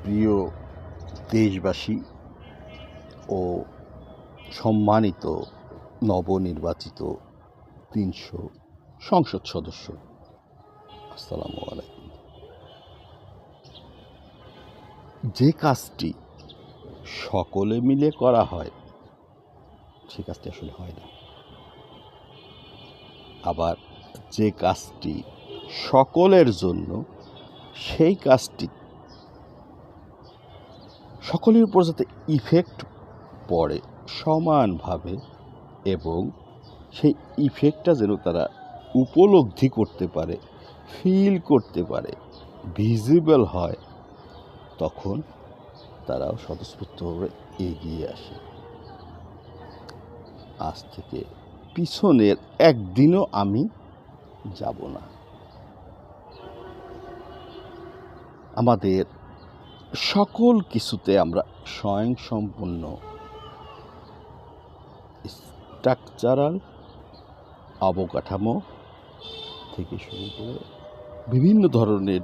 প্রিয় দেশবাসী ও সম্মানিত নবনির্বাচিত ৩০০ সংসদ সদস্য, আসসালামু আলাইকুম। যে কাজটি সকলে মিলে করা হয় সে কাজটি আসলে হয় না, আবার যে কাজটি সকলের জন্য সেই কাজটি সকলের উপর যাতে ইফেক্ট পড়ে সমানভাবে এবং সেই ইফেক্টটা যেন তারা উপলব্ধি করতে পারে, ফিল করতে পারে, ভিজিবল হয়, তখন তারাও স্বতঃস্ফূর্তভাবে এগিয়ে আসে। আজ থেকে পিছনের একদিনও আমি যাব না। আমাদের সকল কিছুতে আমরা স্বয়ংসম্পূর্ণ, স্ট্রাকচারাল অবকাঠামো থেকে শুরু করে বিভিন্ন ধরনের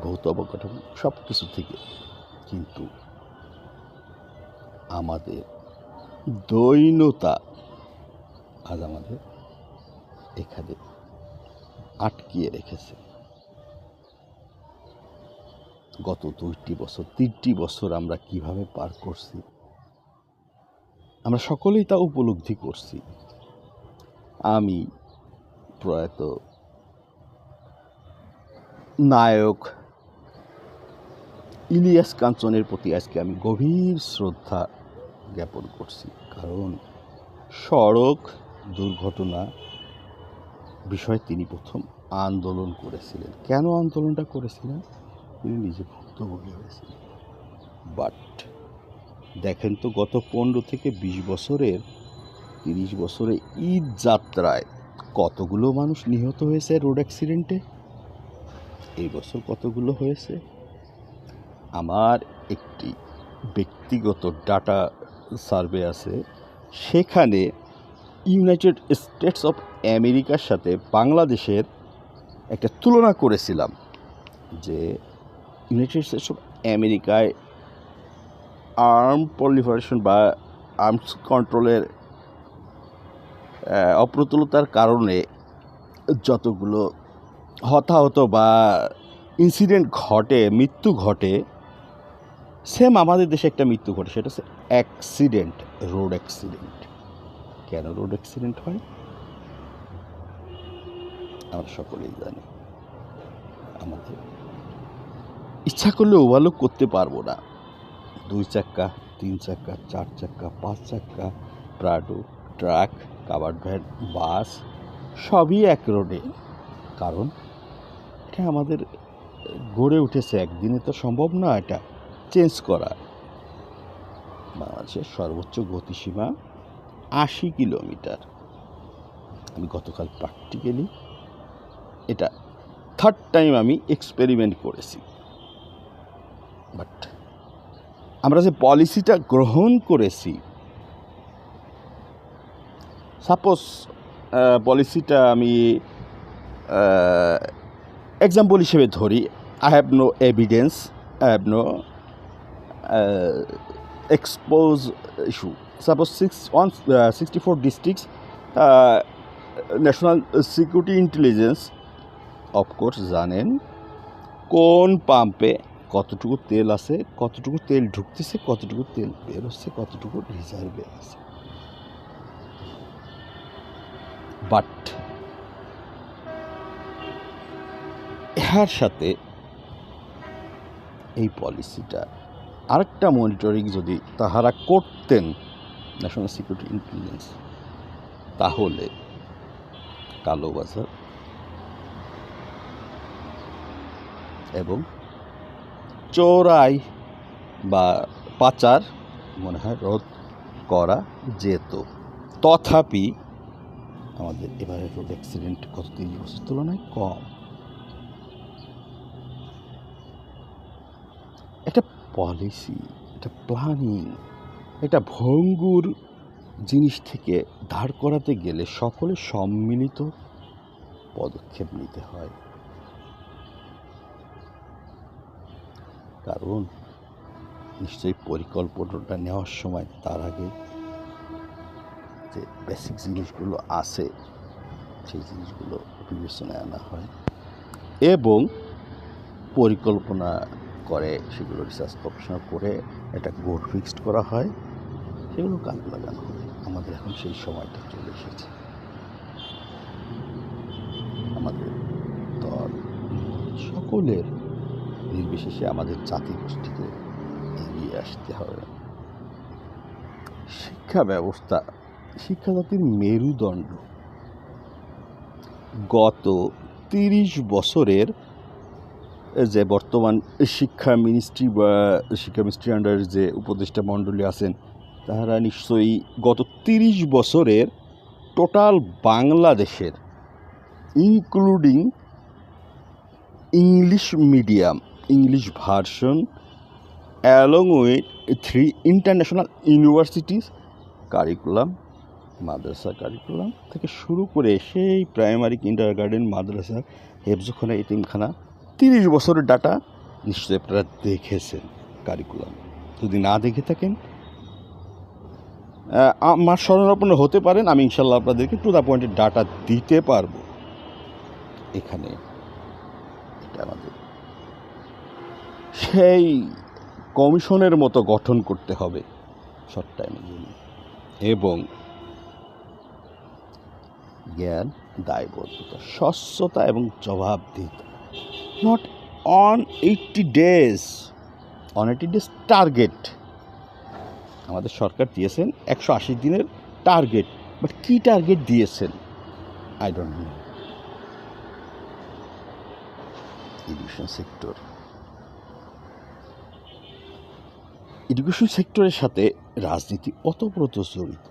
ভৌত অবকাঠামো সব কিছু থেকে, কিন্তু আমাদের দৈনতা আজ আমাদের এখানে আটকিয়ে রেখেছে। গত 2টি বছর 3টি বছর আমরা কিভাবে পার করছি আমরা সকলেই তা উপলব্ধি করছি। আমি প্রয়াত নায়ক ইলিয়াস কাঞ্চনের প্রতি আজকে আমি গভীর শ্রদ্ধা জ্ঞাপন করছি, কারণ সড়ক দুর্ঘটনা বিষয়ে তিনি প্রথম আন্দোলন করেছিলেন। কেন আন্দোলনটা করেছিলেন? তিনি নিজে ভুক্তভোগী হয়েছিলেন। বাট দেখেন তো, গত 15 থেকে 20 বছরের 30 বছরে ঈদ যাত্রায় কতগুলো মানুষ নিহত হয়েছে রোড অ্যাক্সিডেন্টে। এই বছর কতগুলো হয়েছে? আমার একটি ব্যক্তিগত ডাটা সার্ভে আছে, সেখানে ইউনাইটেড স্টেটস অফ আমেরিকার সাথে বাংলাদেশের একটা তুলনা করেছিলাম যে ইউনাইটেড স্টেটস অফ আমেরিকায় আর্ম প্রলিফারেশন বা আর্মস কন্ট্রোলের অপ্রতুলতার কারণে যতগুলো হতাহত বা ইনসিডেন্ট ঘটে, মৃত্যু ঘটে, সেম আমাদের দেশে একটা মৃত্যু ঘটে, সেটা হচ্ছে অ্যাক্সিডেন্ট, রোড অ্যাক্সিডেন্ট। কেন রোড অ্যাক্সিডেন্ট হয় আমরা সকলেই জানি। আমাদের ইচ্ছা করলে ওভারলোক করতে পারবো না। 2 চাক্কা, 3 চাক্কা, 4 চাক্কা, 5 চাক্কা, প্রাডো, ট্রাক, কাভার্ড ভ্যান, বাস সবই এক রোডে, কারণ এটা আমাদের গড়ে উঠেছে, একদিনে তো সম্ভব না এটা চেঞ্জ করা। বাংলাদেশের সর্বোচ্চ গতিসীমা 80 কিলোমিটার। আমি গতকাল প্র্যাকটিক্যালি এটা 3rd টাইম আমি এক্সপেরিমেন্ট করেছি। বাট আমরা যে পলিসিটা গ্রহণ করেছি, সাপোজ পলিসিটা আমি এক্সাম্পল হিসেবে ধরি, I have no evidence, I have no expose issue. Suppose 64 districts national security intelligence of course জানেন কোন পাম্পে কতটুকু তেল আছে, কতটুকু তেল ঢুকতেছে, কতটুকু তেল বের হচ্ছে, কতটুকু রিজার্ভে আছে। বাট এর সাথে এই পলিসিটা আরেকটা মনিটরিং যদি তাহারা করতেন, ন্যাশনাল সিকিউরিটি ইন্টেলিজেন্স, তাহলে কালোবাজার এবং চোরাই বা পাচার মনে হয় রোধ করা যেত। তথাপি আমাদের এবারে রোড অ্যাক্সিডেন্ট গত 30 বছর তুলনায় কম। একটা পলিসি, একটা প্ল্যানিং, একটা ভঙ্গুর জিনিস থেকে দাঁড় করাতে গেলে সকলে সম্মিলিত পদক্ষেপ নিতে হয়। কারণ নিশ্চয়ই পরিকল্পনাটা নেওয়ার সময় তার আগে যে বেসিক জিনিসগুলো আছে সেই জিনিসগুলো বিবেচনায় আনা হয় এবং পরিকল্পনা করে সেগুলো রিসার্চ গবেষণা করে এটা গোল ফিক্সড করা হয়, সেগুলো কাজে লাগানো হয়। আমাদের এখন সেই সময়টা চলে এসেছে। আমাদের দল সকলের নির্বিশেষে আমাদের জাতি গোষ্ঠীকে এগিয়ে আসতে হবে। শিক্ষা ব্যবস্থা শিক্ষা জাতির মেরুদণ্ড। গত 30 বছরের যে বর্তমান শিক্ষা মিনিস্ট্রি বা শিক্ষা মিনিস্ট্রি আন্ডার যে উপদেষ্টা মণ্ডলী আছেন তারা নিশ্চয়ই গত 30 বছরের টোটাল বাংলাদেশের including English medium, English version along with 3 international universities curriculum, Madrasa curriculum থেকে শুরু করে সেই প্রাইমারি কিন্ডারগার্টেন, মাদ্রাসা, হেফজখানা, এতিমখানা 30 বছরের ডাটা নিশ্চয়ই আপনারা দেখেছেন। কারিকুলাম যদি না দেখে থাকেন আমার শরণাপন্ন হতে পারেন, আমি ইনশাল্লাহ আপনাদেরকে টু দ্য পয়েন্টের ডাটা দিতে পারবো। এখানে এটা আমাদের সেই কমিশনের মতো গঠন করতে হবে শর্ট টাইমের জন্য, এবং জ্ঞান, দায়বদ্ধতা, স্বচ্ছতা এবং জবাবদিহিতা। Not on 80 days, on 80 days target আমাদের সরকার দিয়েছেন, 180 দিনের টার্গেট, বাট কি টার্গেট দিয়েছেন I don't know. Education sector, education সেক্টরের সাথে রাজনীতি ওতপ্রোত জড়িত।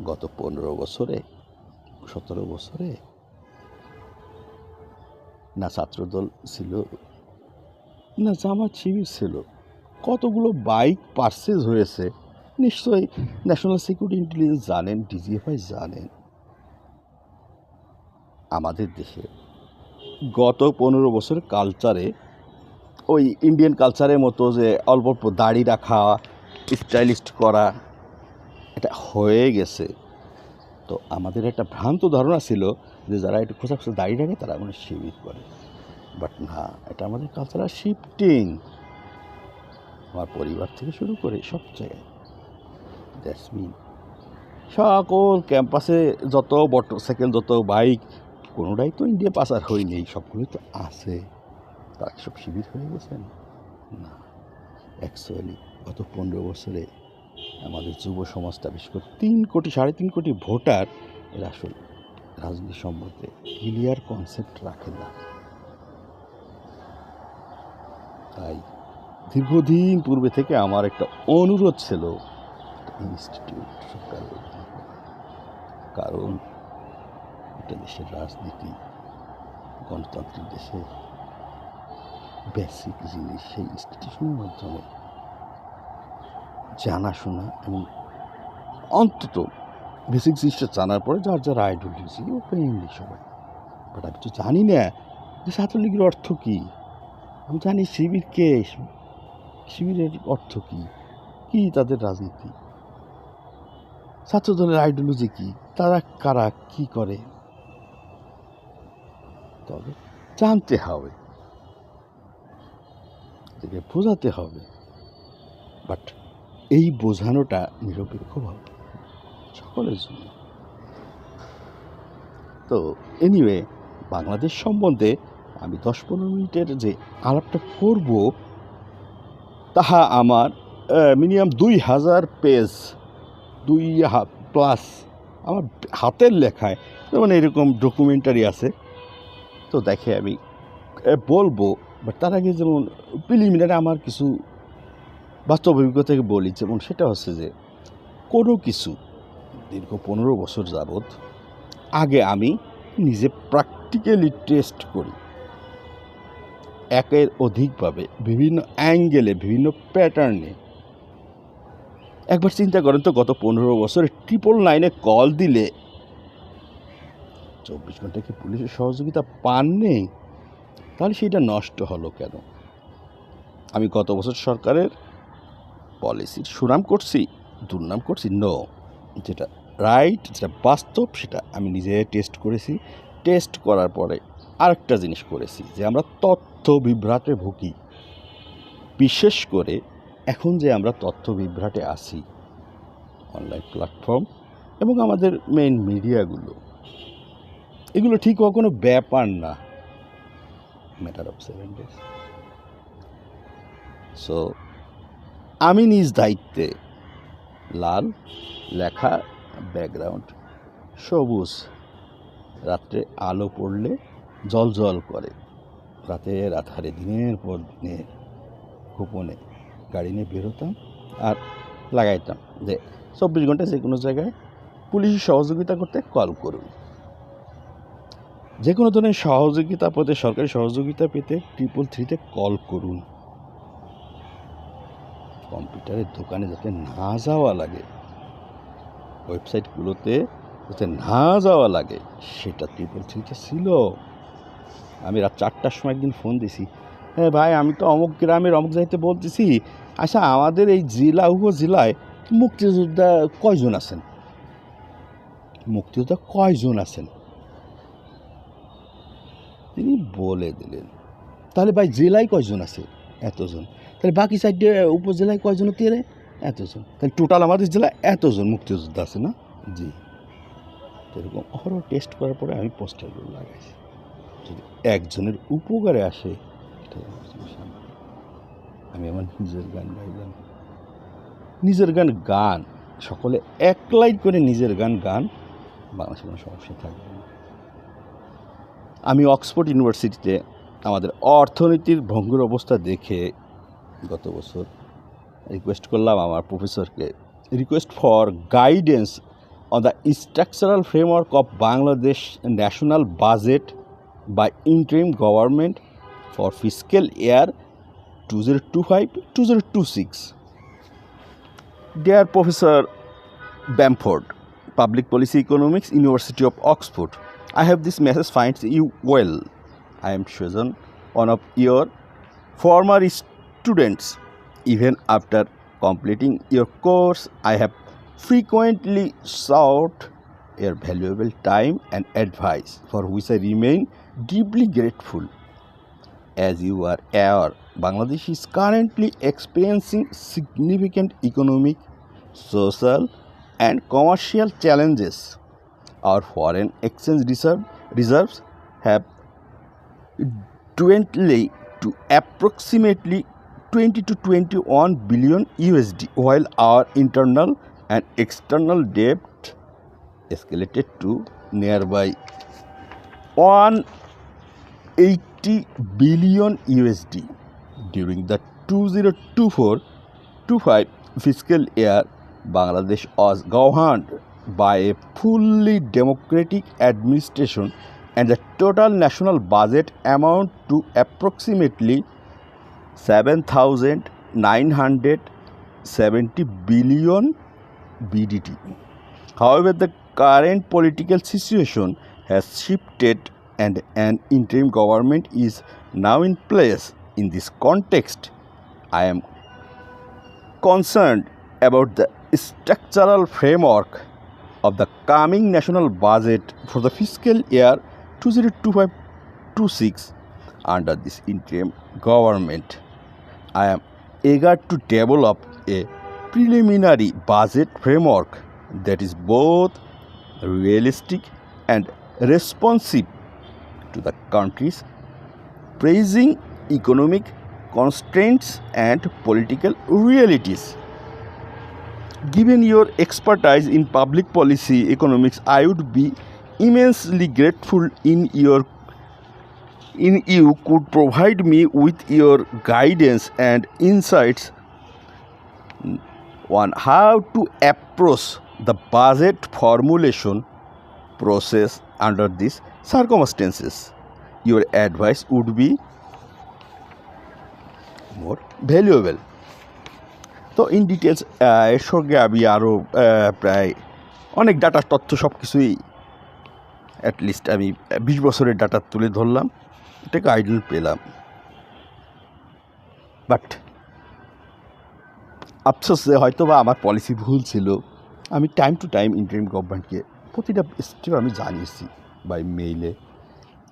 গত 15 বছরে 17 বছরে না ছাত্রদল ছিল না জামাত শিবির ছিল, কতগুলো বাইক পারচেজ হয়েছে নিশ্চয়ই ন্যাশনাল সিকিউরিটি ইন্টেলিজেন্স জানেন, ডিজিএফআই জানেন। আমাদের দেশে গত 15 বছরের কালচারে ওই ইন্ডিয়ান কালচারের মতো যে অল্প অল্প দাড়ি রাখা, স্টাইলিস্ট করা, এটা হয়ে গেছে। তো আমাদের একটা ভ্রান্ত ধারণা ছিল যে যারা একটু খোঁচা খোঁচা দাড়ি রাখে তারা মনে শিবির করে, বাট না, এটা আমাদের কালচারাল শিফটিং। আমার পরিবার থেকে শুরু করে সব জায়গায় দ্যাটস মিন সকল ক্যাম্পাসে যত মোটরসাইকেল, যত বাইক, কোনোটাই তো ইন্ডিয়া পাচার হয়নি, সবগুলোই তো আছে। তারা সব শিবির হয়ে গেছেন না। অ্যাকচুয়ালি গত 15 বছরে আমাদের যুব সমাজটা, বিশেষ করে 3.5 কোটি ভোটার, এরা আসলে রাজনীতি সম্বন্ধে ক্লিয়ার কনসেপ্ট রাখে না। তাই দীর্ঘদিন পূর্বে থেকে আমার একটা অনুরোধ ছিল ইনস্টিটিউট সরকার, কারণ এটা দেশের রাজনীতি, গণতান্ত্রিক দেশে বেসিক জিনিস সেই ইনস্টিটিউশনের মাধ্যমে জানাশোনা এবং অন্তত বেসিক জিনিসটা জানার পরে যার যার আইডিওলজি ওপেনলি সবাই। বাট আমি তো জানি না যে ছাত্রলীগের অর্থ কী, আমি জানি শিবির কে, শিবিরের অর্থ কী, কী তাদের রাজনীতি, ছাত্রদলের আইডিওলজি কী, তারা কারা, কী করে। তবে জানতে হবে, তাদেরকে বোঝাতে হবে, বাট এই বোঝানোটা নিরপেক্ষভাবে সকলের জন্য। তো এনিওয়ে, বাংলাদেশ সম্বন্ধে আমি 10-15 মিনিটের যে আলাপটা করব তাহা আমার মিনিমাম 2000 পেজ, 2+ আমার হাতের লেখায়, যেমন এরকম ডকুমেন্টারি আছে। তো দেখে আমি বলবো, বাট তার আগে যেমন প্রিলিমিনারি আমার কিছু বাস্তব অভিজ্ঞতা থেকে বলি। যেমন সেটা হচ্ছে যে কোনো কিছু দীর্ঘ 15 বছর যাবৎ আগে আমি নিজে প্র্যাকটিক্যালি টেস্ট করি, একের অধিকভাবে, বিভিন্ন অ্যাঙ্গেলে, বিভিন্ন প্যাটার্নে। একবার চিন্তা করেন তো, গত 15 বছরে 999-এ কল দিলে 24 ঘন্টা কি পুলিশের সহযোগিতা পাননি? তাহলে সেটা নষ্ট হলো কেন? আমি গত বছর সরকারের পলিসির সুনাম করছি, দুর্নাম করছি? নো, যেটা রাইট, যেটা বাস্তব, সেটা আমি নিজে টেস্ট করেছি। টেস্ট করার পরে আরেকটা জিনিস করেছি, যে আমরা তথ্য বিভ্রাটে ভুগি। বিশেষ করে এখন যে আমরা তথ্য বিভ্রাটে আছি, অনলাইন প্ল্যাটফর্ম এবং আমাদের মেইন মিডিয়াগুলো, এগুলো ঠিক হওয়া কোনো ব্যাপার না, ম্যাটার অফ 7 days। সো আমি নিজ দায়িত্বে লাল লেখা ব্যাকগ্রাউন্ড, সবুজ, রাত্রে আলো পড়লে জল জল করে, রাতের আধারে দিনের পর দিনের গোপনে গাড়ি নিয়ে বেরোতাম আর লাগাইতাম যে 24 ঘন্টা যে কোনো জায়গায় পুলিশের সহযোগিতা করতে কল করুন। যে কোনো ধরনের সহযোগিতা পেতে, সরকারি সহযোগিতা পেতে 333-তে কল করুন। কম্পিউটারের দোকানে যাতে না যাওয়া লাগে, ওয়েবসাইটগুলোতে যাতে না যাওয়া লাগে, সেটা 333-তে ছিল। আমি রাত 4টার সময় একদিন ফোন দিছি, হ্যাঁ ভাই, আমি তো অমুক গ্রামের অমুক যাইতে বলতেছি, আচ্ছা আমাদের এই জেলা উপজেলায় মুক্তিযোদ্ধা কয়জন আছেন? মুক্তিযোদ্ধা কয়জন আছেন? তিনি বলে দিলেন। তাহলে ভাই জেলায় কয়জন আছে? এতজন। তাহলে বাকি সাইডে উপজেলায় কয়জন হতে রে? এতজন। তাহলে টোটাল আমাদের জেলায় এতজন মুক্তিযোদ্ধা আছে না? জি। এরকম অহরহ টেস্ট করার পরে আমি পোস্টারগুলো লাগাইছি, যদি একজনের উপকারে আসে এটাই আমার সমস্যা। আমি আমার নিজের গান গাইলাম, নিজের গান সকলে এক লাইন করে নিজের গান বাংলাদেশে কোনো সমস্যা থাকবে না। আমি অক্সফোর্ড ইউনিভার্সিটিতে আমাদের অর্থনীতির ভঙ্গুর অবস্থা দেখে গত বছর রিকোয়েস্ট করলাম আমার প্রফেসরকে, request for guidance on the structural framework of Bangladesh national budget by interim government for fiscal year 2025-2026. Dear Professor Bamford, Public Policy Economics, University of Oxford, I have this message finds you well. I am chosen one of your former students. Even after completing your course, I have frequently sought your valuable time and advice, for which I remain deeply grateful. As you are aware, Bangladesh is currently experiencing significant economic, social, and commercial challenges. Our foreign exchange reserves have dwindled to approximately 20 to 21 billion USD, while our internal and external debt escalated to nearby 180 billion USD. During the 2024-25 fiscal year, Bangladesh was governed by a fully democratic administration, and the total national budget amount to approximately 7,970 billion BDT. However, the current political situation has shifted and an interim government is now in place. In this context, I am concerned about the structural framework of the coming national budget for the fiscal year 2025-26 under this interim government. I am eager to develop a preliminary budget framework that is both realistic and responsive to the country's pressing economic constraints and political realities. Given your expertise in public policy economics, I would be immensely grateful in you could provide me with your guidance and insights on how to approach the budget formulation process under these circumstances. Your advice would be more valuable. তো in details এর সঙ্গে আমি আরও প্রায় অনেক ডাটার তথ্য সব কিছুই অ্যাটলিস্ট আমি 20 বছরের ডাটা তুলে ধরলাম, এটাকে আইডল পেলাম। বাট আফসোস যে হয়তো বা আমার পলিসি ভুল ছিল। আমি টাইম টু টাইম ইন্টারিম গভর্নমেন্টকে প্রতিটা স্টেপ আমি জানিয়েছি বাই মেইলে,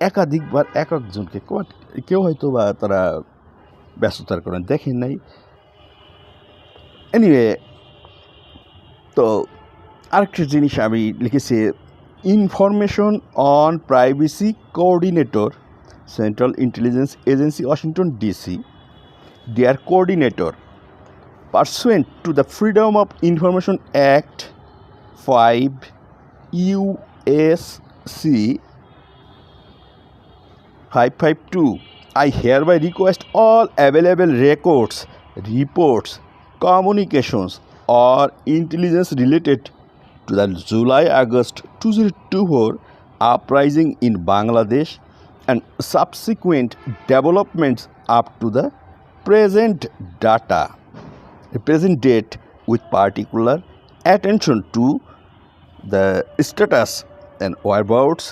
একাধিকবার এক একজনকে। কেউ হয়তো বা তারা ব্যস্ততার কারণে দেখেন নাই। এনিওয়ে, তো আরেকটা জিনিস আমি লিখেছি, information on privacy coordinator, central intelligence agency, Washington DC, their coordinator, pursuant to the Freedom of Information Act 5 U.S.C. 552, I hereby request all available records, reports, communications, or intelligence related to the July-August 2024 uprising in Bangladesh and subsequent developments up to the present date, with particular attention to the status and whereabouts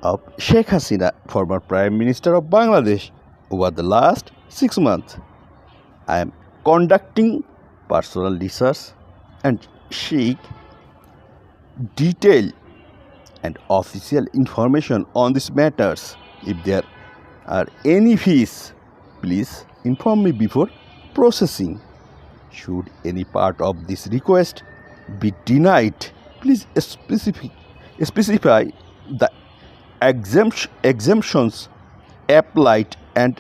of Sheikh Hasina, former Prime Minister of Bangladesh, over the last 6 months. I am conducting personal research and seek detailed and official information on these matters. If there are any fees, please inform me before processing. Should any part of this request be denied, please specify the exemptions applied and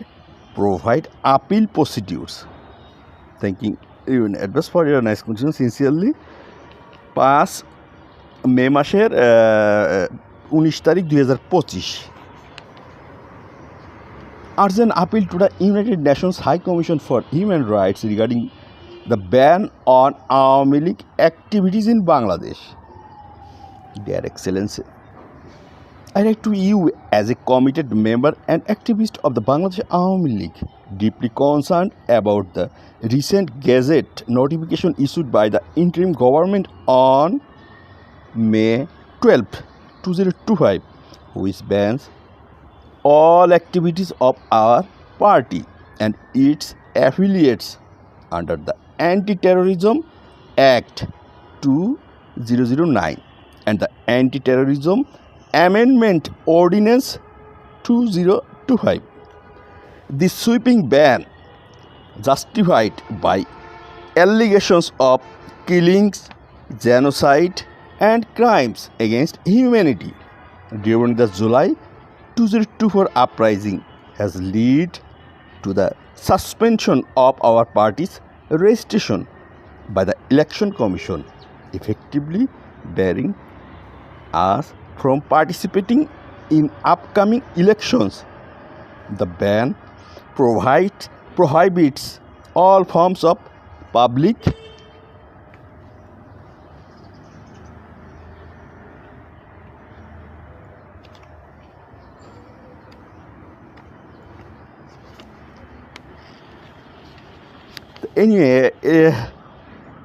provide appeal procedures. Thanking you in advance for your nice question. Sincerely, 5 মে মাসের 19 তারিখ 2025. Urgent appeal to the United Nations High Commission for Human Rights regarding the ban on Awami League activities in Bangladesh. Dear Excellency, I write to you as a committed member and activist of the Bangladesh Awami League, deeply concerned about the recent Gazette notification issued by the interim government on May 12, 2025, which bans all activities of our party and its affiliates under the Anti-Terrorism Act 2009 and the Anti-Terrorism Amendment Ordinance 2025. This sweeping ban, justified by allegations of killings, genocide, and crimes against humanity during the July 2024 uprising, has led to the suspension of our party's registration by the Election Commission, effectively barring us from participating in upcoming elections. The ban prohibits all forms of public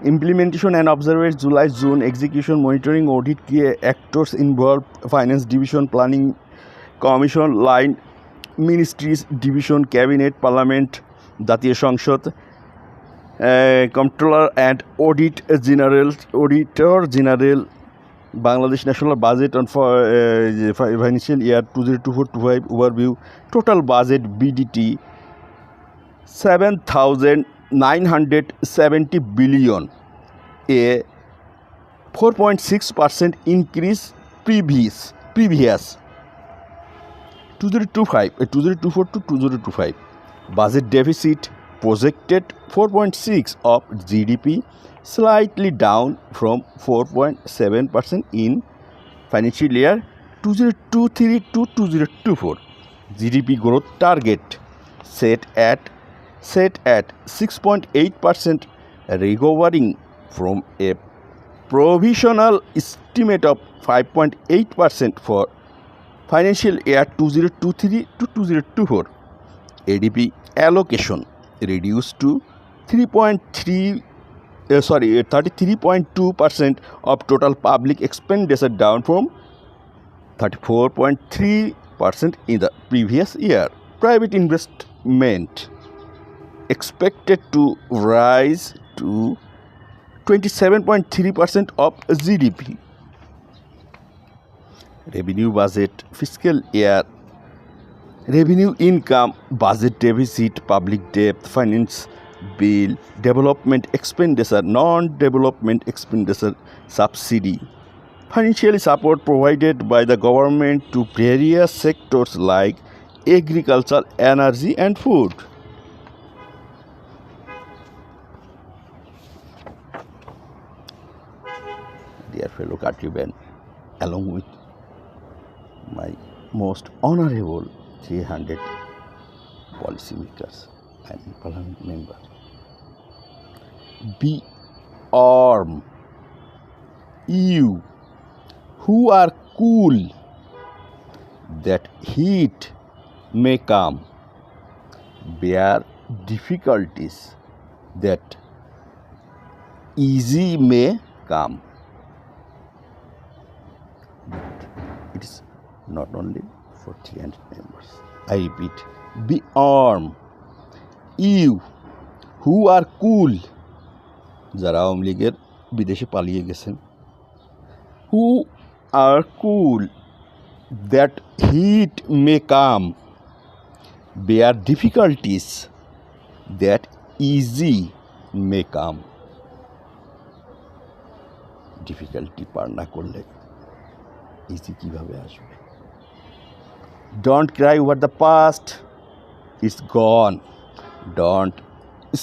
implementation and observance, July, June, execution, monitoring, audit, key actors involved, finance division, planning commission, line ministries division, cabinet, parliament, জাতীয় সংসদ, comptroller and auditor general, Bangladesh National Budget on financial year 2024-25 overview, total budget BDT 7,970 billion, a 4.6% increase previous 2024 to 2025. Budget deficit projected 4.6 of GDP, slightly down from 4.7% in financial year 2023 to 2024. GDP growth target set at 6.8%, recovering from a provisional estimate of 5.8% for financial year 2023 to 2024. ADP allocation reduced to 33.2% of total public expenditure, down from 34.3% in the previous year. Private investment expected to rise to 27.3% of GDP. Revenue budget, fiscal year, revenue income, budget deficit, public debt, finance bill, development expenditure, non-development expenditure, subsidy, financial support provided by the government to various sectors like agriculture, energy, and food. Dear fellow countrymen, along with my most honorable 300 policymakers and parliament members, be armed, you who are cool, that heat may come, bear difficulties, that easy may come. But it is not only for 300 members. I repeat, be armed, you who are cool, যারা আওয়ামী লীগের বিদেশে পালিয়ে গেছেন, who are cool, that heat may come, bear difficulties, that easy may come. Difficulty পার না করলে easy কীভাবে আসবে? Don't cry over the past, it's gone. Don't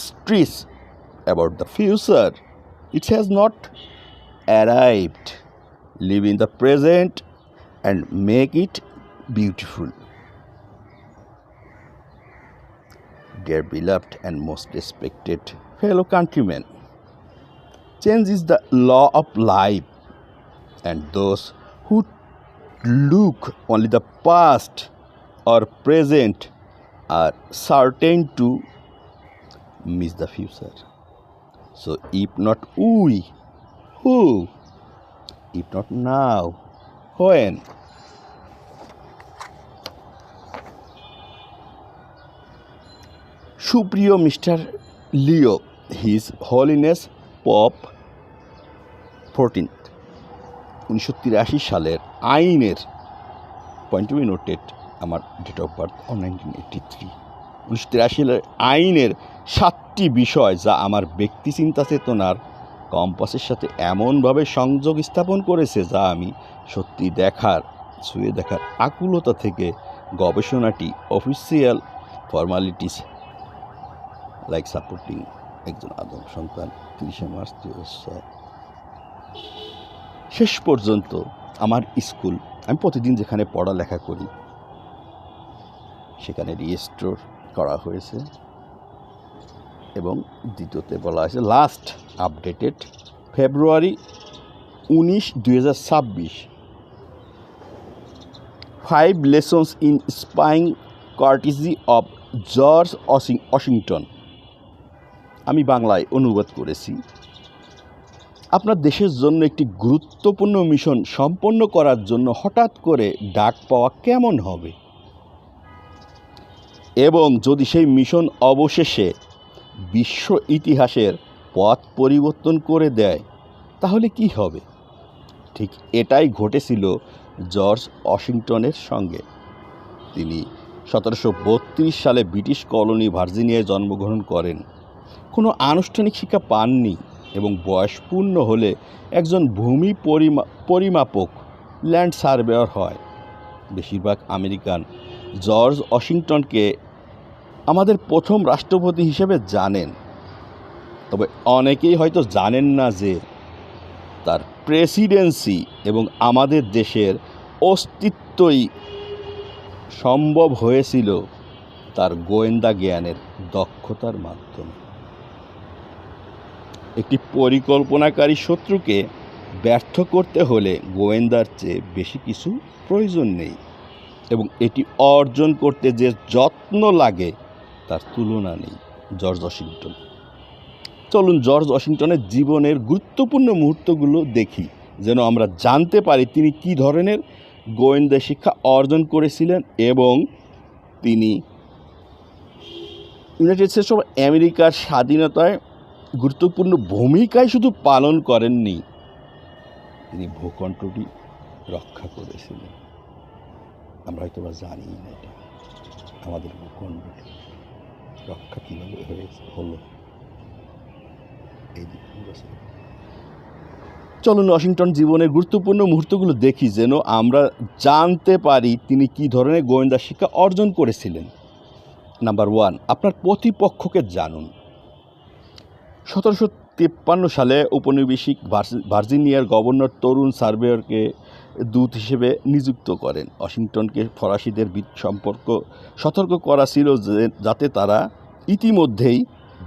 stress about the future, it has not arrived. Live in the present and make it beautiful. Dear beloved and most respected fellow countrymen, change is the law of life, and those who look only the past or present are certain to miss the future. So if not we, who? If not now, when? সুপ্রিয় mister লিও, his holiness pop 14th 1983 সালের আইনের point two be noted, আমার date of birth 1983। 1983 সালের আইনের 7টি বিষয় যা আমার ব্যক্তি চিন্তা চেতনার কম্পাসের সাথে এমনভাবে সংযোগ স্থাপন করেছে যা আমি সত্যি দেখার, ছুঁয়ে দেখার আকুলতা থেকে গবেষণাটি অফিসিয়াল ফর্মালিটিস লাইক সাপোর্টিং একজন আদম সন্তান 30 মার্চ 2006 শেষ পর্যন্ত আমার স্কুল, আমি প্রতিদিন যেখানে পড়ালেখা করি সেখানে রিস্টোর করা হয়েছে, এবং দ্বিতীয়তে বলা হয়েছে last updated February 19, 2026, 5 lessons in spying courtesy of George Washington. আমি বাংলায় অনুবাদ করেছি। আপনার দেশের জন্য একটি গুরুত্বপূর্ণ মিশন সম্পন্ন করার জন্য হঠাৎ করে ডাক পাওয়া কেমন হবে, এবং যদি সেই মিশন অবশেষে বিশ্ব ইতিহাসের পথ পরিবর্তন করে দেয় তাহলে কি হবে? ঠিক এটাই ঘটেছিল জর্জ ওয়াশিংটনের সঙ্গে। তিনি 1732 সালে ব্রিটিশ কলোনি ভার্জিনিয়ায় জন্মগ্রহণ করেন। কোনো আনুষ্ঠানিক শিক্ষা পাননি এবং বয়স পূর্ণ হলে একজন ভূমি পরিমাপক ল্যান্ড সার্ভেয়ার হয়। বেশিরভাগ আমেরিকান জর্জ ওয়াশিংটনকে আমাদের প্রথম রাষ্ট্রপতি হিসেবে জানেন, তবে অনেকেই হয়তো জানেন না যে তার প্রেসিডেন্সি এবং আমাদের দেশের অস্তিত্বই সম্ভব হয়েছিল তার গোয়েন্দা জ্ঞানের দক্ষতার মাধ্যমে। একটি পরিকল্পনাকারী শত্রুকে ব্যর্থ করতে হলে গোয়েন্দার চেয়ে বেশি কিছু প্রয়োজন নেই, এবং এটি অর্জন করতে যে যত্ন লাগে তার তুলনা নেই। George Washington. চলুন জর্জ ওয়াশিংটনের জীবনের গুরুত্বপূর্ণ মুহূর্তগুলো দেখি, যেন আমরা জানতে পারি তিনি কী ধরনের গোয়েন্দা শিক্ষা অর্জন করেছিলেন এবং তিনি ইউনাইটেড স্টেটস অফ আমেরিকার স্বাধীনতায় গুরুত্বপূর্ণ ভূমিকাই শুধু পালন করেননি, তিনি ভূখণ্ডটি রক্ষা করেছিলেন। আমরা হয়তো বা জানি না এটা, আমাদের ভূখণ্ডটি রক্ষা কীভাবে হলো এই দিকগুলো। চলুন ওয়াশিংটন জীবনের গুরুত্বপূর্ণ মুহূর্তগুলো দেখি, যেন আমরা জানতে পারি তিনি কী ধরনের গোয়েন্দা শিক্ষা অর্জন করেছিলেন। নাম্বার 1, আপনার প্রতিপক্ষকে জানুন। 1753 সালে ঔপনিবেশিক ভার্জিনিয়ার গভর্নর তরুণ সার্ভেয়রকে দূত হিসেবে নিযুক্ত করেন। ওয়াশিংটনকে ফরাসিদের সম্পর্ক সতর্ক করা ছিল যাতে তারা ইতিমধ্যেই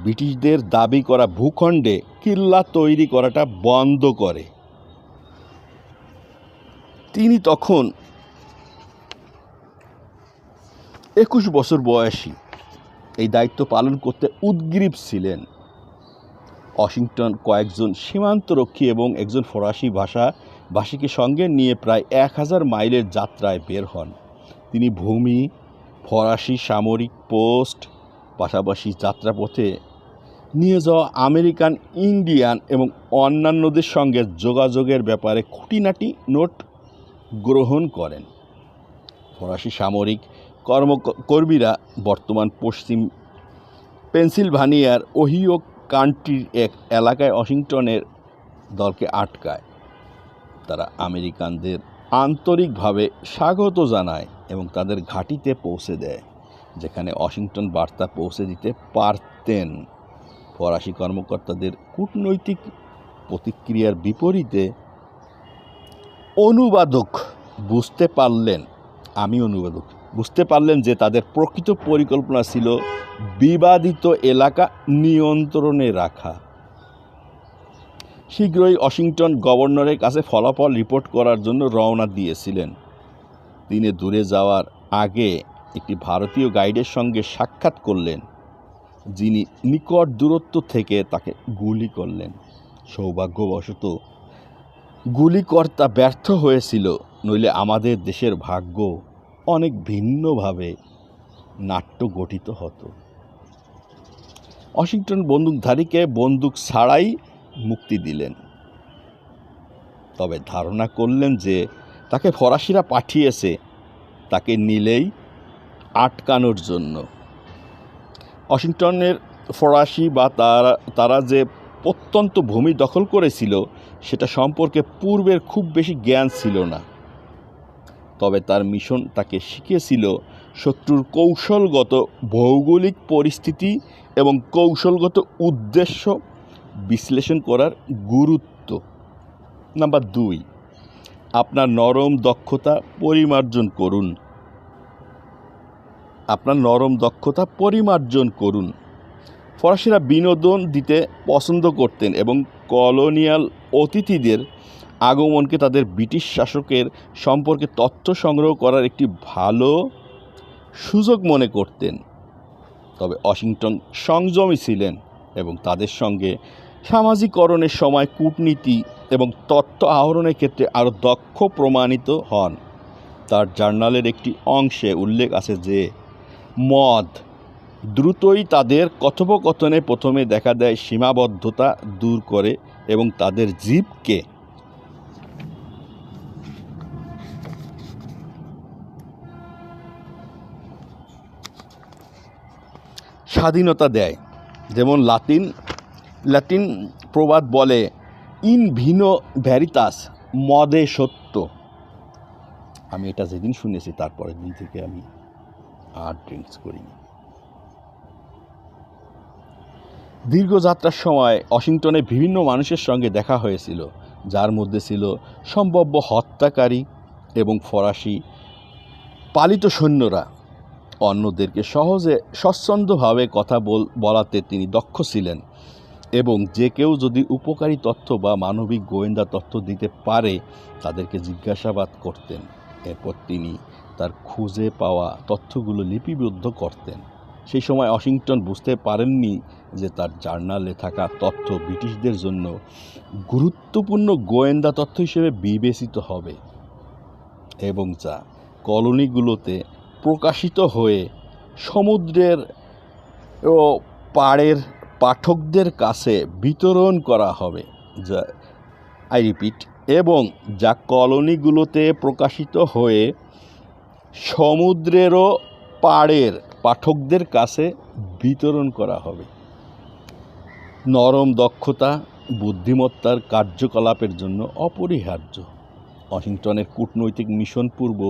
ব্রিটিশদের দাবি করা ভূখণ্ডে কিল্লা তৈরি করাটা বন্ধ করে। তিনি তখন 21 বছর বয়সী, এই দায়িত্ব পালন করতে উদগ্রীব ছিলেন। ওয়াশিংটন কয়েকজন সীমান্তরক্ষী এবং একজন ফরাসি ভাষীকে সঙ্গে নিয়ে প্রায় 1000 মাইলের যাত্রায় বের হন। তিনি ভূমি, ফরাসি সামরিক পোস্ট, পাশাপাশি যাত্রাপথে নিয়ে যাওয়া আমেরিকান ইন্ডিয়ান এবং অন্যান্যদের সঙ্গে যোগাযোগের ব্যাপারে খুঁটিনাটি নোট গ্রহণ করেন। ফরাসি সামরিক কর্মীরা বর্তমান পশ্চিম পেনসিলভানিয়ার ওহিও কান্ট্রির এক এলাকায় ওয়াশিংটনের দলকে আটকায়। তারা আমেরিকানদের আন্তরিকভাবে স্বাগত জানায় এবং তাদের ঘাঁটিতে পৌঁছে দেয়, যেখানে ওয়াশিংটন বার্তা পৌঁছে দিতে পারতেন। ফরাসি কর্মকর্তাদের কূটনৈতিক প্রতিক্রিয়ার বিপরীতে অনুবাদক বুঝতে পারলেন যে তাদের প্রকৃত পরিকল্পনা ছিল বিবাদিত এলাকা নিয়ন্ত্রণে রাখা। শীঘ্রই ওয়াশিংটন গভর্নরের কাছে ফলাফল রিপোর্ট করার জন্য রওনা দিয়েছিলেন। তিনি দূরে যাওয়ার আগে একটি ভারতীয় গাইডের সঙ্গে সাক্ষাৎ করলেন, যিনি নিকট দূরত্ব থেকে তাকে গুলি করলেন। সৌভাগ্যবশত গুলিকর্তা ব্যর্থ হয়েছিল, নইলে আমাদের দেশের ভাগ্য অনেক ভিন্নভাবে নাট্য গঠিত হতো। ওয়াশিংটন বন্দুকধারীকে বন্দুক ছাড়াই মুক্তি দিলেন, তবে ধারণা করলেন যে তাকে ফরাসিরা পাঠিয়েছে তাকে নিলেই আটকানোর জন্য। ওয়াশিংটনের ফরাসি বা তারা যে প্রত্যন্ত ভূমি দখল করেছিল সেটা সম্পর্কে পূর্বের খুব বেশি জ্ঞান ছিল না, তবে তার মিশন তাকে শিখিয়েছিল শত্রুর কৌশলগত ভৌগোলিক পরিস্থিতি এবং কৌশলগত উদ্দেশ্য বিশ্লেষণ করার গুরুত্ব। নাম্বার 2, আপনার নরম দক্ষতা পরিমার্জন করুন। ফরাসিরা বিনোদন দিতে পছন্দ করতেন এবং কলোনিয়াল অতিথিদের আগমনকে তাদের ব্রিটিশ শাসকের সম্পর্কে তথ্য সংগ্রহ করার একটি ভালো সুযোগ মনে করতেন। তবে ওয়াশিংটন সংযমী ছিলেন এবং তাদের সঙ্গে সামাজিকরণের সময় কূটনীতি এবং তথ্য আহরণের ক্ষেত্রে আরও দক্ষ প্রমাণিত হন। তার জার্নালের একটি অংশে উল্লেখ আছে যে মদ দ্রুতই তাদের কথোপকথনে প্রথমে দেখা দেয় সীমাবদ্ধতা দূর করে এবং তাদের জীবকে স্বাধীনতা দেয়। যেমন ল্যাটিন প্রবাদ বলে, ইন ভিনো ভ্যারিতাস, মদে সত্য। আমি এটা যেদিন শুনেছি তারপরের দিন থেকে আমি আর ড্রিঙ্কস করিনি। দীর্ঘ যাত্রার সময় ওয়াশিংটনে বিভিন্ন মানুষের সঙ্গে দেখা হয়েছিল, যার মধ্যে ছিল সম্ভাব্য হত্যাকারী এবং ফরাসি পালিত সৈন্যরা। অন্যদেরকে সহজে স্বচ্ছন্দভাবে কথা বলাতে তিনি দক্ষ ছিলেন এবং যে কেউ যদি উপকারী তথ্য বা মানবিক গোয়েন্দা তথ্য দিতে পারে তাদেরকে জিজ্ঞাসাবাদ করতেন। এরপর তিনি তার খুঁজে পাওয়া তথ্যগুলো লিপিবদ্ধ করতেন। সেই সময় ওয়াশিংটন বুঝতে পারেননি যে তার জার্নালে থাকা তথ্য ব্রিটিশদের জন্য গুরুত্বপূর্ণ গোয়েন্দা তথ্য হিসেবে বিবেচিত হবে এবং যা কলোনিগুলোতে প্রকাশিত হয়ে সমুদ্রের ও পাড়ের পাঠকদের কাছে বিতরণ করা হবে, যা আই রিপিট, এবং যা কলোনিগুলোতে প্রকাশিত হয়ে সমুদ্রেরও পাড়ের পাঠকদের কাছে বিতরণ করা হবে। নরম দক্ষতা বুদ্ধিমত্তার কার্যকলাপের জন্য অপরিহার্য। ওয়াশিংটনের কূটনৈতিক মিশন পূর্ব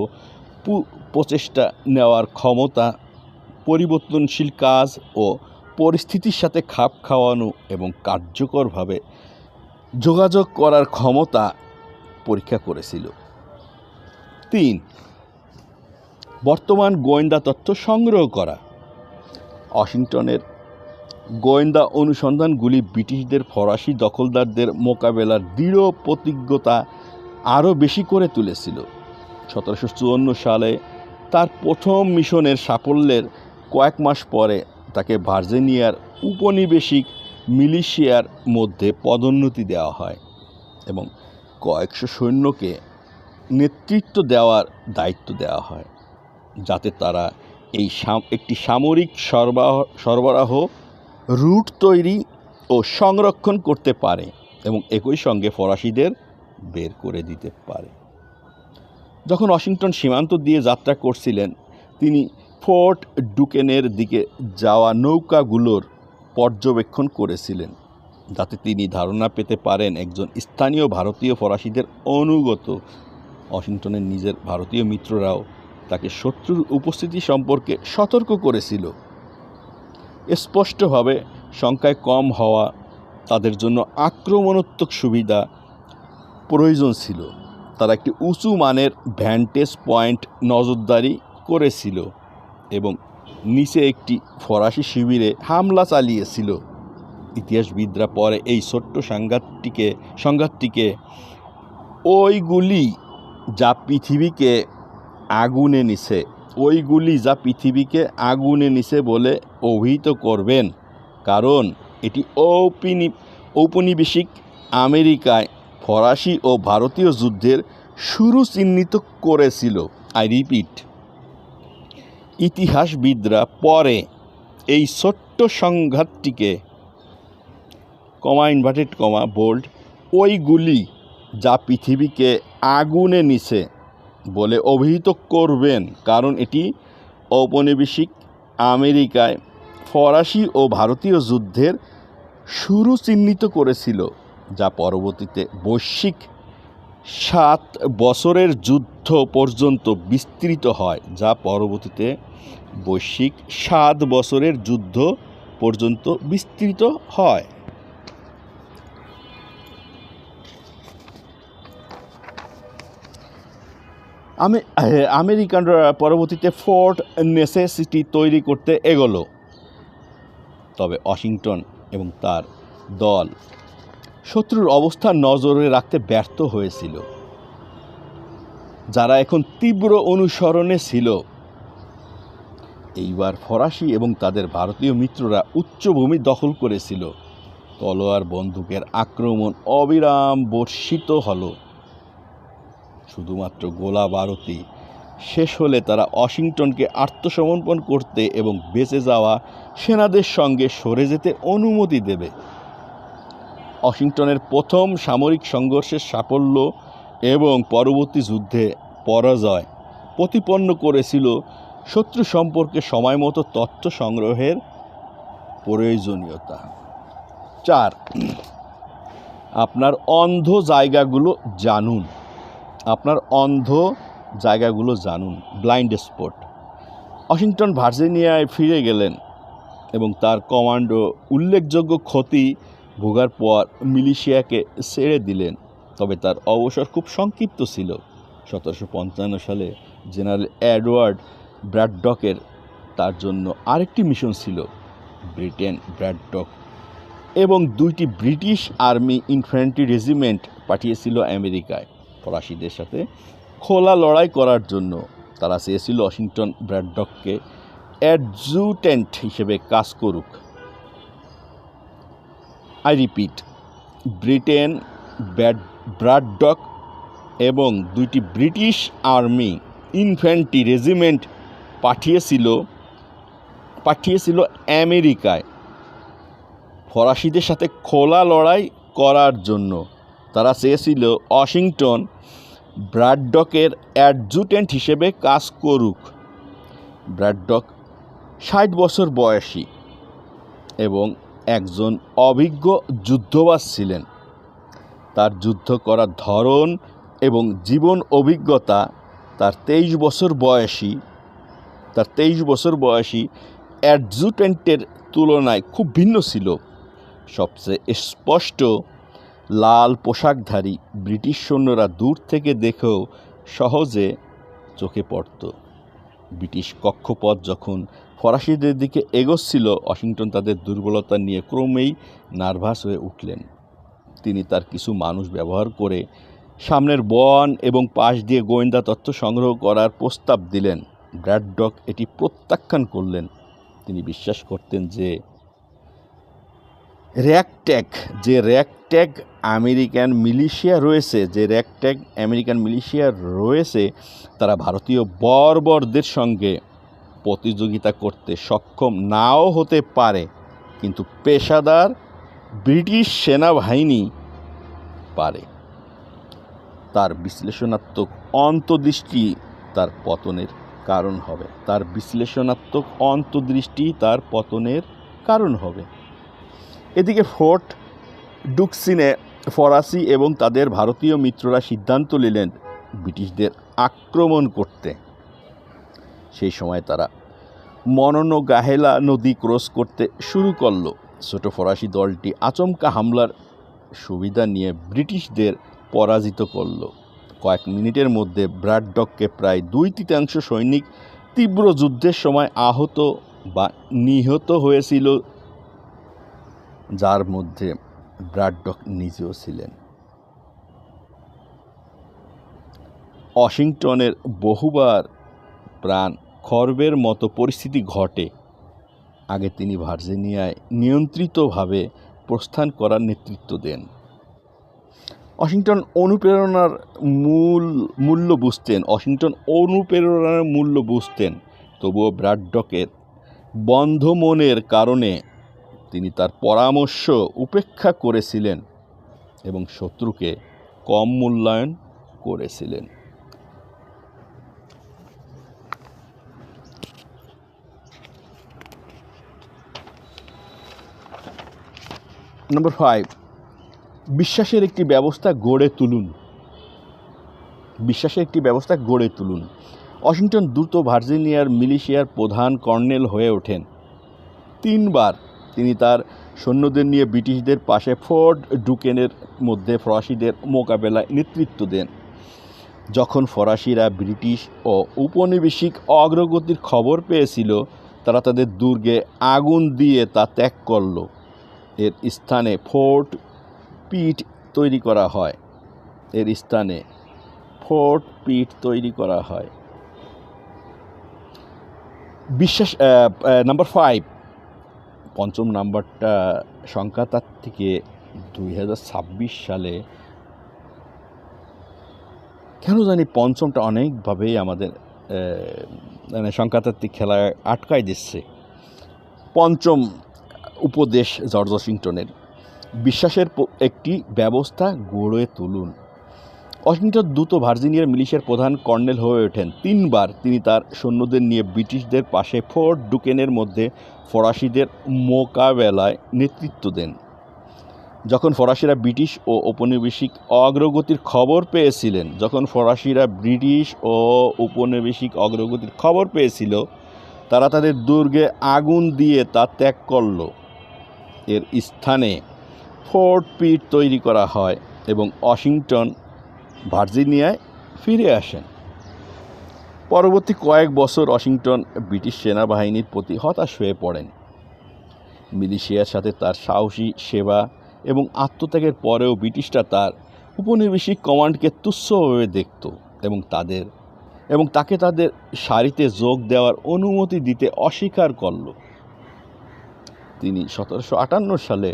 প্রচেষ্টা নেওয়ার ক্ষমতা, পরিবর্তনশীল কাজ ও পরিস্থিতির সাথে খাপ খাওয়ানো এবং কার্যকরভাবে যোগাযোগ করার ক্ষমতা পরীক্ষা করেছিল। 3. বর্তমান গোয়েন্দা তথ্য সংগ্রহ করা। ওয়াশিংটনের গোয়েন্দা অনুসন্ধানগুলি ব্রিটিশদের ফরাসি দখলদারদের মোকাবেলার দৃঢ় প্রতিজ্ঞতা আরও বেশি করে তুলেছিল। 1754 সালে তার প্রথম মিশনের সাফল্যের কয়েক মাস পরে তাকে ভার্জিনিয়ার উপনিবেশিক মিলিশিয়ার মধ্যে পদোন্নতি দেওয়া হয় এবং কয়েকশো সৈন্যকে নেতৃত্ব দেওয়ার দায়িত্ব দেওয়া হয়, যাতে তারা একটি সামরিক সরবরাহ রুট তৈরি ও সংরক্ষণ করতে পারে এবং একই সঙ্গে ফরাসিদের বের করে দিতে পারে। যখন ওয়াশিংটন সীমান্ত দিয়ে যাত্রা করছিলেন, তিনি ফোর্ট ডুকেনের দিকে যাওয়া নৌকাগুলোর পর্যবেক্ষণ করেছিলেন, যাতে তিনি ধারণা পেতে পারেন একজন স্থানীয় ভারতীয় ফরাসিদের অনুগত। ওয়াশিংটনের নিজের ভারতীয় মিত্ররাও তাকে শত্রুর উপস্থিতি সম্পর্কে সতর্ক করেছিল। স্পষ্টভাবে সংখ্যায় কম হওয়া তাদের জন্য আক্রমণাত্মক সুবিধা প্রয়োজন ছিল। তারা একটি উঁচু মানের ভ্যান্টেজ পয়েন্ট নজরদারি করেছিল এবং নিচে একটি ফরাসি শিবিরে হামলা চালিয়েছিল। ইতিহাসবিদরা পরে এই ছোট্ট সংঘাতটিকে ওইগুলি যা পৃথিবীকে আগুনে নিছে বলে অভিহিত করবেন, কারণ এটি ঔপনিবেশিক আমেরিকায় ফরাসি ও ভারতীয় যুদ্ধের শুরু চিহ্নিত করেছিল। আই রিপিট, ইতিহাসবিদরা পরে এই ছোট্ট সংঘাতটিকে বোল্ড ওইগুলি যা পৃথিবীকে আগুনে নিছে বলে অভিহিত করবেন, কারণ এটি ঔপনিবেশিক আমেরিকায় ফরাসি ও ভারতীয় যুদ্ধের শুরু চিহ্নিত করেছিল, যা পরবর্তীতে বৈশ্বিক 7 বছরের যুদ্ধ পর্যন্ত বিস্তৃত হয়। আমেরিকানরা পরবর্তীতে ফোর্ট নেসেসিটি তৈরি করতে এগোলো, তবে ওয়াশিংটন এবং তার দল শত্রুর অবস্থান নজরে রাখতে ব্যর্থ হয়েছিল, যারা এখন তীব্র অনুসরণে ছিল। এইবার ফরাসি এবং তাদের ভারতীয় মিত্ররা উচ্চভূমি দখল করেছিল। তলোয়ার বন্দুকের আক্রমণ অবিরাম বর্ষিত হলো। শুধুমাত্র গোলা বারুদি শেষ হলে তারা ওয়াশিংটনকে আত্মসমর্পণ করতে এবং বেঁচে যাওয়া সেনাদের সঙ্গে সরে যেতে অনুমতি দেবে। ওয়াশিংটনের প্রথম সামরিক সংঘর্ষের সাফল্য এবং পরবর্তী যুদ্ধে পরাজয় প্রতিপন্ন করেছিল শত্রু সম্পর্কে সময়মতো তথ্য সংগ্রহের প্রয়োজনীয়তা। 4. আপনার অন্ধ জায়গাগুলো জানুন। Blind spot. ওয়াশিংটন ভার্জিনিয়ায় ফিরে গেলেন এবং তার কমান্ডো উল্লেখযোগ্য ক্ষতি ভোগার পর মিলিশিয়াকে ছেড়ে দিলেন, তবে তার অবসর খুব সংক্ষিপ্ত ছিল। 1755 সালে জেনারেল এডওয়ার্ড ব্র্যাডডকের তার জন্য আরেকটি মিশন ছিল। ব্র্যাডডক এবং 2টি ব্রিটিশ আর্মি ইনফ্যান্ট্রি রেজিমেন্ট পাঠিয়েছিল আমেরিকায় ফরাসিদের সাথে খোলা লড়াই করার জন্য। তারা চেয়েছিল ওয়াশিংটন ব্র্যাডডককে অ্যাডজুটেন্ট হিসেবে কাজ করুক। আই রিপিট, ব্র্যাডডক এবং 2টি ব্রিটিশ আর্মি ইনফ্যান্ট্রি রেজিমেন্ট পাঠিয়েছিল আমেরিকায় ফরাসিদের সাথে খোলা লড়াই করার জন্য। তারা চেয়েছিল ওয়াশিংটন ব্র্যাডডকের অ্যাডজুটেন্ট হিসেবে কাজ করুক। ব্র্যাডডক 60 বছর বয়সী এবং একজন অভিজ্ঞ যুদ্ধবাজ ছিলেন। তার যুদ্ধ করার ধরন এবং জীবন অভিজ্ঞতা তার 23 বছর বয়সী অ্যাডজুটেন্টের তুলনায় খুব ভিন্ন ছিল। সবচেয়ে স্পষ্ট, লাল পোশাকধারী ব্রিটিশ সৈন্যরা দূর থেকে দেখেও সহজে চোখে পড়ত। ব্রিটিশ কক্ষপথ যখন ফরাসিদের দিকে এগোচ্ছিল, ওয়াশিংটন তাদের দুর্বলতা নিয়ে ক্রমেই নার্ভাস হয়ে উঠলেন। তিনি তার কিছু মানুষ ব্যবহার করে সামনের বন এবং পাশ দিয়ে গোয়েন্দা তথ্য সংগ্রহ করার প্রস্তাব দিলেন। ব্র্যাডডক এটি প্রত্যাখ্যান করলেন। তিনি বিশ্বাস করতেন যে র্যাগট্যাগ আমেরিকান মিলিশিয়া রয়েছে, তারা ভারতীয় বর্বরদের সঙ্গে প্রতিযোগিতা করতে সক্ষম নাও হতে পারে, কিন্তু পেশাদার ব্রিটিশ সেনাবাহিনী পারে। তার বিশ্লেষণাত্মক অন্তর্দৃষ্টি তার পতনের কারণ হবে। এদিকে ফোর্ট ডুক্সিনে ফরাসি এবং তাদের ভারতীয় মিত্ররা সিদ্ধান্ত নিলেন ব্রিটিশদের আক্রমণ করতে। সেই সময় তারা মনোনগাহেলা নদী ক্রস করতে শুরু করল। ছোট ফরাসি দলটি আচমকা হামলার সুবিধা নিয়ে ব্রিটিশদের পরাজিত করল। কয়েক মিনিটের মধ্যে ব্র্যাডডককে প্রায় 2/3 সৈনিক তীব্র যুদ্ধের সময় আহত বা নিহত হয়েছিল, যার মধ্যে ব্র্যাডডক নিজেও ছিলেন। ওয়াশিংটনের বহুবার প্রাণ খর্বের মতো পরিস্থিতি ঘটে। আগে তিনি ভার্জিনিয়ায় নিয়ন্ত্রিতভাবে প্রস্থান করার নেতৃত্ব দেন। ওয়াশিংটন অনুপ্রেরণার মূল্য বুঝতেন, তবুও ব্র্যাডডকের বন্ধ মনের কারণে তিনি তার পরামর্শ উপেক্ষা করেছিলেন এবং শত্রুকে কম মূল্যায়ন করেছিলেন। নম্বর 5, বিশ্বাসের একটি ব্যবস্থা গড়ে তুলুন। ওয়াশিংটন দ্রুত ভার্জিনিয়ার মিলিশিয়ার প্রধান কর্নেল হয়ে ওঠেন। 3 বার তিনি তার সৈন্যদের নিয়ে ব্রিটিশদের পাশে ফোর্ট ডুকেনের মধ্যে ফরাসিদের মোকাবেলায় নেতৃত্ব দেন। যখন ফরাসিরা ব্রিটিশ ও উপনিবেশিক অগ্রগতির খবর পেয়েছিল, তারা তাদের দুর্গে আগুন দিয়ে তা ত্যাগ করল। এর স্থানে ফোর্ট পিট তৈরি করা হয়। বিশ্বাস। নাম্বার 5, পঞ্চম নাম্বারটা সংখ্যাতাত্ত্বিকে 2026 সালে কেন জানি পঞ্চমটা অনেকভাবেই আমাদের সংখ্যাতাত্ত্বিক খেলায় আটকায় দিচ্ছে। পঞ্চম উপদেশ জর্জ ওয়াশিংটনের, বিশ্বাসের একটি ব্যবস্থা গড়ে তুলুন। ওয়াশিংটন দ্রুত ভার্জিনিয়ার মিলিশিয়ার প্রধান কর্নেল হয়ে ওঠেন। 3 বার তিনি তার সৈন্যদের নিয়ে ব্রিটিশদের পাশে ফোর্ট ডুকেনের মধ্যে ফরাসিদের মোকাবেলায় নেতৃত্ব দেন। যখন ফরাসিরা ব্রিটিশ ও ঔপনিবেশিক অগ্রগতির খবর পেয়েছিল, তারা তাদের দুর্গে আগুন দিয়ে তা ত্যাগ করল। এর স্থানে ফোর্ট পিট তৈরি করা হয় এবং ওয়াশিংটন ভার্জিনিয়ায় ফিরে আসেন। পরবর্তী কয়েক বছর ওয়াশিংটন ব্রিটিশ সেনাবাহিনীর প্রতি হতাশ হয়ে পড়েন। মিলিশিয়ার সাথে তার সাহসী সেবা এবং আত্মত্যাগের পরেও ব্রিটিশরা তার উপনিবেশিক কমান্ডকে তুচ্ছভাবে দেখত এবং তাকে তাদের সারিতে যোগ দেওয়ার অনুমতি দিতে অস্বীকার করল। তিনি 1758 সালে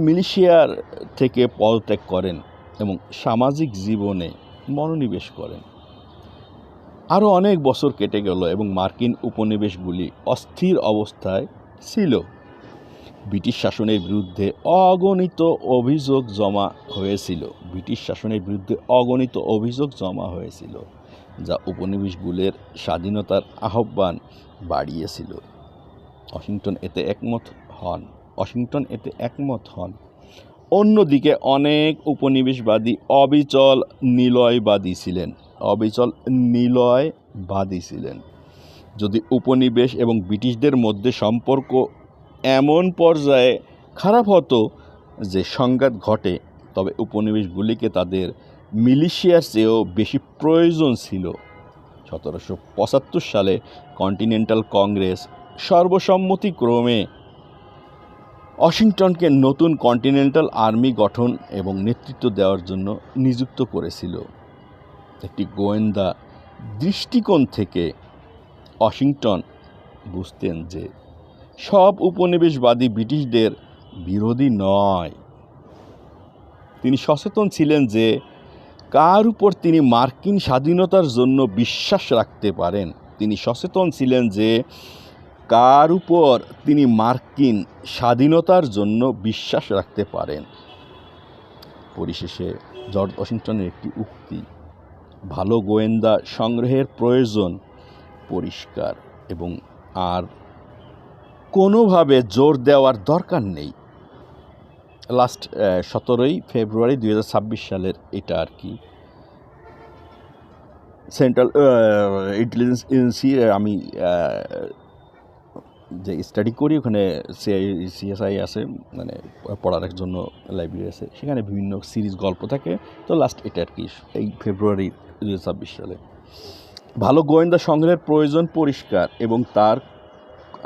মিলিশিয়ার থেকে পদত্যাগ করেন এবং সামাজিক জীবনে মনোনিবেশ করেন। আরও অনেক বছর কেটে গেল এবং মার্কিন উপনিবেশগুলি অস্থির অবস্থায় ছিল। ব্রিটিশ শাসনের বিরুদ্ধে অগণিত অভিযোগ জমা হয়েছিল যা উপনিবেশগুলোর স্বাধীনতার আহ্বান বাড়িয়েছিল। ওয়াশিংটন এতে একমত হন। অন্যদিকে অনেক উপনিবেশবাদী অবিচল নিলয়বাদী ছিলেন। যদি উপনিবেশ এবং ব্রিটিশদের মধ্যে সম্পর্ক এমন পর্যায়ে খারাপ হতো যে সংঘাত ঘটে, তবে উপনিবেশগুলিকে তাদের মিলিশিয়ার চেয়েও বেশি প্রয়োজন ছিল। 1775 সালে কন্টিনেন্টাল কংগ্রেস সর্বসম্মতিক্রমে ওয়াশিংটনকে নতুন কন্টিনেন্টাল আর্মি গঠন এবং নেতৃত্ব দেওয়ার জন্য নিযুক্ত করেছিল। একটি গোয়েন্দা দৃষ্টিকোণ থেকে ওয়াশিংটন বুঝতেন যে সব উপনিবেশবাদী ব্রিটিশদের বিরোধী নয়। তিনি সচেতন ছিলেন যে কার উপর তিনি মার্কিন স্বাধীনতার জন্য বিশ্বাস রাখতে পারেন। পরিশেষে জর্জ ওয়াশিংটনের একটি উক্তি, ভালো গোয়েন্দা সংগ্রহের প্রয়োজন পরিষ্কার এবং আর কোনোভাবে জোর দেওয়ার দরকার নেই। 17 ফেব্রুয়ারি 2026 সালের এটা আর কি। সেন্ট্রাল ইন্টেলিজেন্স এজেন্সি আমি যে স্টাডি করি ওখানে সিএসআই আছে, মানে পড়ার জন্য লাইব্রেরি আছে, সেখানে বিভিন্ন সিরিজ গল্প থাকে। তো এটা আর কি এই ফেব্রুয়ারি 2026 সালে। ভালো গোয়েন্দা সংগ্রহের প্রয়োজন পরিষ্কার এবং তার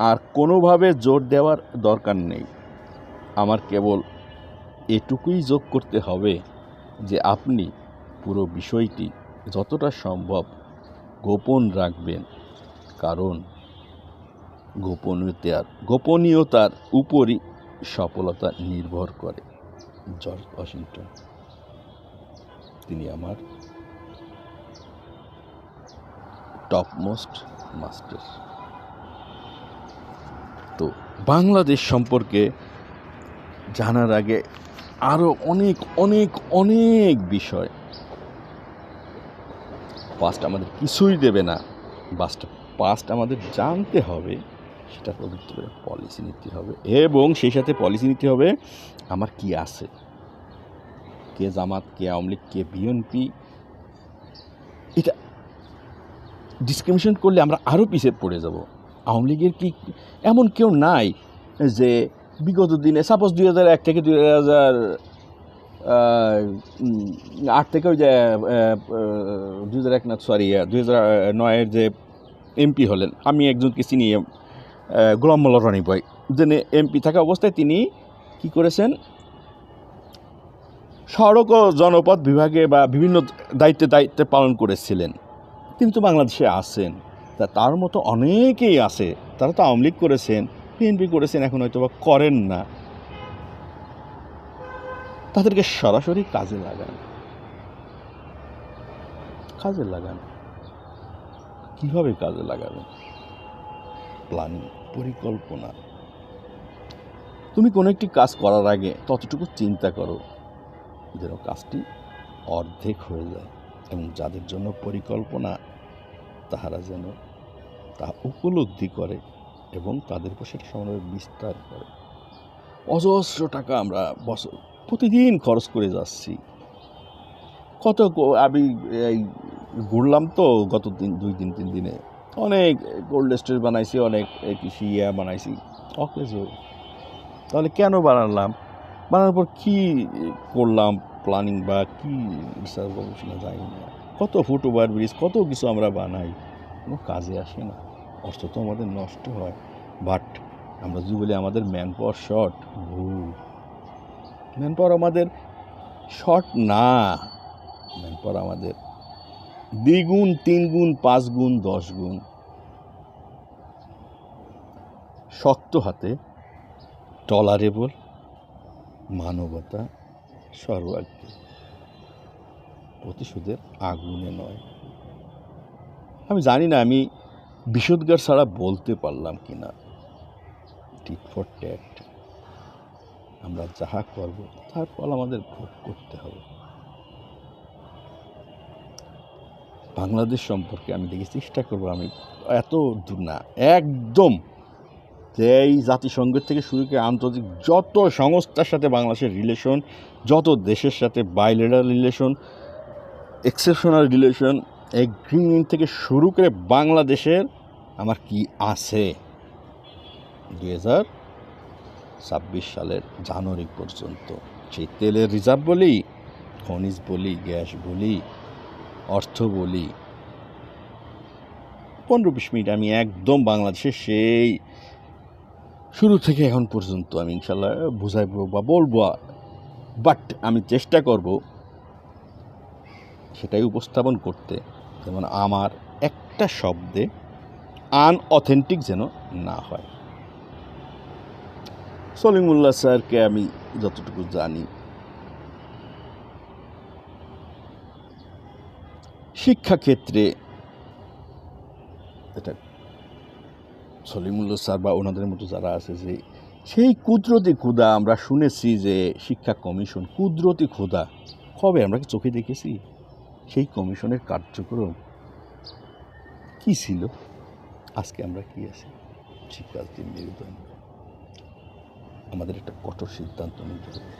আর কোনোভাবে জোর দেওয়ার দরকার নেই। আমার কেবল এটুকুই যোগ করতে হবে যে আপনি পুরো বিষয়টি যতটা সম্ভব গোপন রাখবেন, কারণ গোপনীয়তার উপরই সফলতা নির্ভর করে। জর্জ ওয়াশিংটন, তিনি আমার টপমোস্ট মাস্টার। তো বাংলাদেশ সম্পর্কে জানার আগে আরও অনেক অনেক অনেক বিষয়, পাস্ট আমাদের কিছুই দেবে না, পাস্ট আমাদের জানতে হবে, সেটা পবিত্র পলিসি নিতে হবে এবং সেই সাথে পলিসি নিতে হবে আমার কি আছে, কে জামাত, কে আওয়ামী লীগ, কে বিএনপি। এটা ডিসক্রিমিনেশন করলে আমরা আরও পিছিয়ে পড়ে যাব। আওয়ামী লীগের কি এমন কেউ নাই যে বিগত দিনে সাপোজ 2001 থেকে 2008 থেকে ওই যে 2009-এর যে এমপি হলেন, আমি একজনকে চিনি, গোলাম মোল্লা রনি ভাই, যিনি এমপি থাকা অবস্থায় তিনি কি করেছেন, সড়ক ও জনপথ বিভাগে বা বিভিন্ন দায়িত্বে পালন করেছিলেন। তিনি তো বাংলাদেশে আছেন, তার মতো অনেকেই আছে, তারা তো আওয়ামী লীগ করেছেন, বিএনপি করেছেন, এখন হয়তো বা করেন না। তাদেরকে সরাসরি কাজে লাগান। কিভাবে কাজে লাগাবেন? প্ল্যানিং, পরিকল্পনা। তুমি কোনো একটি কাজ করার আগে ততটুকু চিন্তা করো যেন কাজটি অর্ধেক হয়ে যায় এবং যাদের জন্য পরিকল্পনা তাহারা যেন তা উপলব্ধি করে এবং তাদের উপর সেটা সমানভাবে বিস্তার করে। অজস্র টাকা আমরা প্রতিদিন খরচ করে যাচ্ছি। আমি ঘুরলাম তো গত 2-3 দিনে, অনেক কোল্ড স্টোরেজ বানাইছি, অনেক কৃষি বানাইছি, তাহলে কেন বানানোর পর কী করলাম, প্ল্যানিং বা কী রিসার্চ গবেষণা জানি না। কত ফুটওভার ব্রিজ, কত কিছু আমরা বানাই, কোনো কাজে আসে না, অর্থ তো আমাদের নষ্ট হয়। বাট আমরা যদি বলি আমাদের ম্যান পাওয়ার শর্ট, ভুল। ম্যান পাওয়ার আমাদের শর্ট না, ম্যান পাওয়ার আমাদের 2 গুণ, 3 গুণ, 5 গুণ, 10 গুণ। শক্ত হাতে, টলারেবল, মানবতা, সর্বাগ্রে, প্রতিশোধের আগুনে নয়। আমি জানি না আমি বিষোদ্গার ছাড়া বলতে পারলাম কি না। টিট ফর ট্যাট, আমরা যাহা করব তার ফল আমাদের ভোগ করতে হবে। বাংলাদেশ সম্পর্কে আমি দেখি চেষ্টা করব, আমি এত দূর না, একদম যে এই জাতিসংঘ থেকে শুরু করে আন্তর্জাতিক যত সংস্থার সাথে বাংলাদেশের রিলেশন, যত দেশের সাথে bilateral relation, exceptional relation, agreement থেকে শুরু করে বাংলাদেশের আমার কি আছে 2026 সালের জানুয়ারি পর্যন্ত, সেই তেলের রিজার্ভ বলি, খনিজ বলি, গ্যাস বলি, অর্থ বলি, 15-20 মিনিট আমি একদম বাংলাদেশের সেই শুরু থেকে এখন পর্যন্ত আমি ইনশাল্লাহ বুঝাইব বা বলবো, বাট আমি চেষ্টা করব সেটাই উপস্থাপন করতে যেমন আমার একটা শব্দে আনঅথেন্টিক যেন না হয়। সলিমুল্লাহ স্যারকে আমি যতটুকু জানি, শিক্ষাক্ষেত্রে এটা সলিমুল্লাহ স্যার বা ওনাদের মতো যারা আছে, যে সেই কুদরতি ক্ষুধা আমরা শুনেছি যে শিক্ষা কমিশন কুদরতি ক্ষুধা, কবে আমরা কি চোখে দেখেছি? সেই কমিশনের কার্যক্রম কি ছিল? আজকে আমরা কি আছি? শিক্ষার্থীর মেরুদণ্ড। আমাদের একটা কঠোর সিদ্ধান্ত নিতে হবে।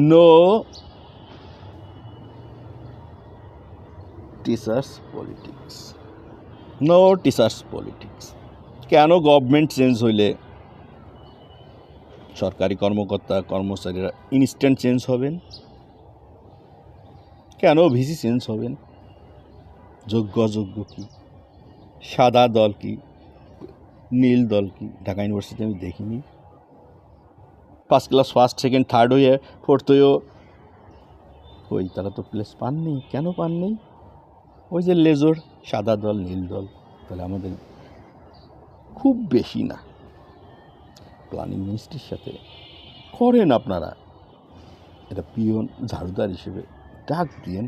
No teachers politics, no teachers politics. কেন গভর্নমেন্ট চেঞ্জ হইলে সরকারি কর্মকর্তা কর্মচারীরা ইনস্ট্যান্ট চেঞ্জ হবেন? কেন ভিসি চেঞ্জ হবেন? যোগ্য অযোগ্য কি, সাদা দল কি, নীল দল কি? ঢাকা ইউনিভার্সিটি আমি দেখিনি। First class first second third হয়ে ফোর্থ হয়েও ওই তারা তো প্লেস পাননি। কেন পাননি? ওই যে লেজর সাদা দল নীল দল। তাহলে আমাদের খুব বেশি না, প্ল্যানিং মিনিস্ট্রির সাথে করেন আপনারা, এটা পিয়ন ঝাড়ুদার হিসেবে ডাক দিয়েন,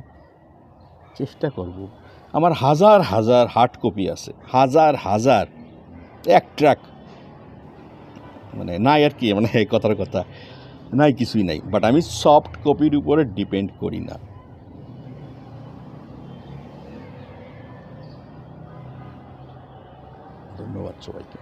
চেষ্টা করব। আমার হাজার হাজার হার্ড কপি আছে, হাজার হাজার, এক ট্রাক, মানে নাই আর কি, মানে কথার কথা নাই, কিছুই নাই। বাট আমি সফট কপির উপরে ডিপেন্ড করি না। ধন্যবাদ সবাইকে।